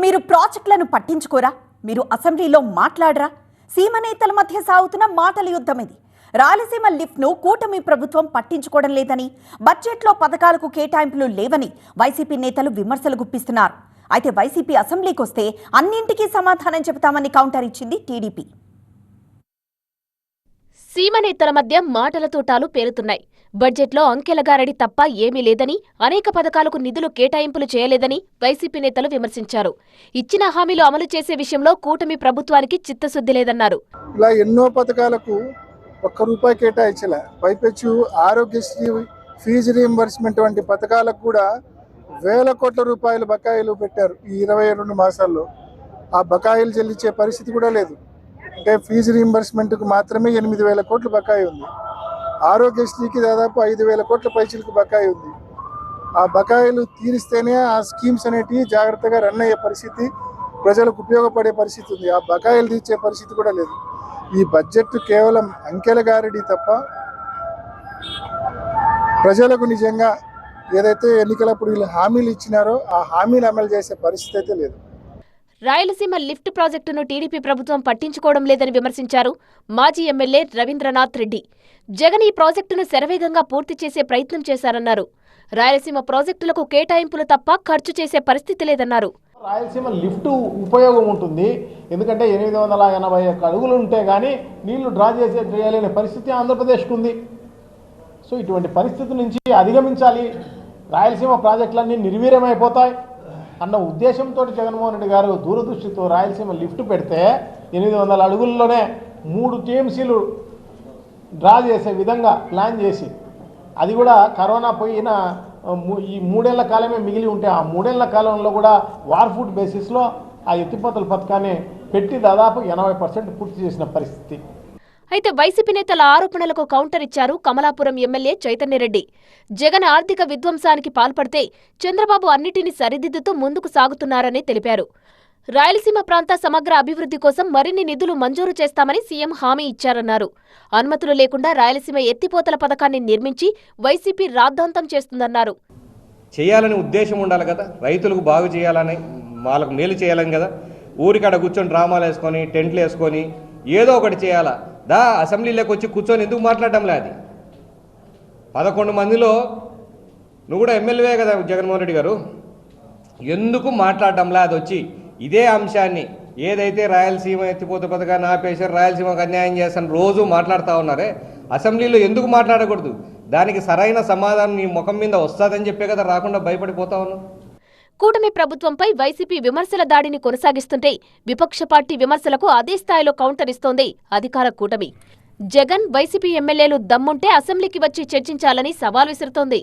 మీరు ప్రాజెక్టులను పట్టించుకోరా? మీరు అసెంబ్లీలో మాట్లాడరా? సీమ నేతల మధ్య సాగుతున్న మాటల యుద్ధం ఇది. రాయలసీమ లిఫ్ట్ను కూటమి ప్రభుత్వం పట్టించుకోవడం లేదని, బడ్జెట్లో పథకాలకు కేటాయింపులు లేవని వైసీపీ నేతలు విమర్శలు గుప్పిస్తున్నారు. అయితే వైసీపీ అసెంబ్లీకి వస్తే అన్నింటికీ సమాధానం చెబుతామని కౌంటర్ ఇచ్చింది టీడీపీ. సీమ నేతల మధ్య మాటల తూటాలు పేరుతున్నాయి. బడ్జెట్లో అంకెల గారడి తప్ప ఏమీ లేదని, అనేక పథకాలకు నిధులు కేటాయింపులు చేయలేదని వైసీపీ నేతలు విమర్శించారు. ఇచ్చిన హామీలు అమలు చేసే విషయంలో కూటమి ప్రభుత్వానికి చిత్తశుద్ధి లేదన్నారు. ఇలా ఎన్నో పథకాలకు ₹1 కేటాయించలే. పైపెచ్చు ఆరోగ్యశ్రీ, ఫీజు రీయింబర్స్మెంట్ వంటి పథకాలకు కూడా వేల కోట్ల రూపాయల బకాయిలు పెట్టారు. ఈ 22 మాసాల్లో ఆ బకాయిలు చెల్లించే పరిస్థితి కూడా లేదు. అంటే ఫీజు రీయింబర్స్మెంట్కు మాత్రమే 8,000 కోట్ల బకాయి ఉంది. ఆరోగ్యశ్రీకి దాదాపు 5,000 కోట్ల పైచిలకు బకాయి ఉంది. ఆ బకాయిలు తీరిస్తేనే ఆ స్కీమ్స్ అనేటివి జాగ్రత్తగా రన్ అయ్యే పరిస్థితి, ప్రజలకు ఉపయోగపడే పరిస్థితి ఉంది. ఆ బకాయిలు తీర్చే పరిస్థితి కూడా లేదు. ఈ బడ్జెట్ కేవలం అంకెల గారడి తప్ప ప్రజలకు నిజంగా ఏదైతే ఎన్నికలప్పుడు వీళ్ళు హామీలు ఇచ్చినారో ఆ హామీలు అమలు చేసే పరిస్థితి అయితే లేదు. రాయలసీమ లిఫ్ట్ ప్రాజెక్టును టీడీపీ ప్రభుత్వం పట్టించుకోవడం లేదని విమర్శించారు మాజీ ఎమ్మెల్యే రవీంద్రనాథ్ రెడ్డి. జగన్ ఈ ప్రాజెక్టును శరవేగంగా పూర్తి చేసే ప్రయత్నం చేశారన్నారు. రాయలసీమ ప్రాజెక్టులకు కేటాయింపులు తప్ప ఖర్చు చేసే పరిస్థితి లేదన్నారు. రాయలసీమ లిఫ్ట్ ఉపయోగం ఉంటుంది. ఎందుకంటే 881 అడుగులు ఉంటే కానీ నీళ్లు డ్రా చేయలేని పరిస్థితి ఆంధ్రప్రదేశ్కు ఉంది. సో ఇటువంటి పరిస్థితి నుంచి అధిగమించాలి, రాయలసీమ ప్రాజెక్టులన్నీ నిర్వీర్యమైపోతాయి అన్న ఉద్దేశంతో జగన్మోహన్ రెడ్డి గారు దూరదృష్టితో రాయలసీమ లిఫ్ట్ పెడితే 800 అడుగుల్లోనే 3 టీఎంసీలు డ్రా చేసే విధంగా ప్లాన్ చేసి, అది కూడా కరోనా పోయిన ఈ 3 ఏళ్ల కాలమే మిగిలి ఉంటే ఆ 3 ఏళ్ల కాలంలో కూడా వార్ ఫుడ్ బేసిస్లో ఆ ఎత్తిపోతల పథకాన్ని పెట్టి దాదాపు 80% పూర్తి చేసిన పరిస్థితి. అయితే వైసీపీ నేతల ఆరోపణలకు కౌంటర్ ఇచ్చారు కమలాపురం ఎమ్మెల్యే చైతన్యరెడ్డి. జగన్ ఆర్థిక విధ్వంసానికి పాల్పడితే చంద్రబాబు అన్నిటినీ సరిదిద్దుతూ ముందుకు సాగుతున్నారని తెలిపారు. రాయలసీమ ప్రాంత సమగ్ర అభివృద్ధి కోసం మరిన్ని నిధులు మంజూరు చేస్తామని సీఎం హామీ ఇచ్చారన్నారు. అనుమతులు లేకుండా రాయలసీమ ఎత్తిపోతల పథకాన్ని నిర్మించి వైసీపీ రాద్ధాంతం చేస్తుందన్నారు. చేయాలని ఉద్దేశం ఉండాలి కదా, రైతులకు బాగు చేయాలని, వాళ్ళకు మేలు చేయాలని కదా. ఊరికాడ కూర్చొని డ్రామాలు వేసుకొని, టెంట్లు వేసుకొని ఏదో ఒకటి చేయాలా. అసెంబ్లీలోకి వచ్చి కూర్చొని ఎందుకు మాట్లాడడంలే? అది 11 మందిలో నువ్వు కూడా ఎమ్మెల్యేవే కదా జగన్మోహన్ రెడ్డి గారు, ఎందుకు మాట్లాడడంలే? అది వచ్చి ఇదే అంశాన్ని ఏదైతే రాయలసీమ ఎత్తిపోత పథకాన్ని ఆపేశారు, రాయలసీమకు అన్యాయం చేస్తాను రోజు మాట్లాడుతూ ఉన్నారే, అసెంబ్లీలో ఎందుకు మాట్లాడకూడదు? దానికి సరైన సమాధానం నీ ముఖం మీద వస్తుందని చెప్పే కదా రాకుండా భయపడిపోతా ఉన్నావు. కూటమి ప్రభుత్వంపై వైసీపీ విమర్శల దాడిని కొనసాగిస్తుంటే విపక్ష పార్టీ విమర్శలకు అదే స్థాయిలో కౌంటర్ ఇస్తోంది అధికార కూటమి. జగన్, వైసీపీ ఎమ్మెల్యేలు దమ్ముంటే అసెంబ్లీకి వచ్చి చర్చించాలని సవాల్ విసురుతోంది.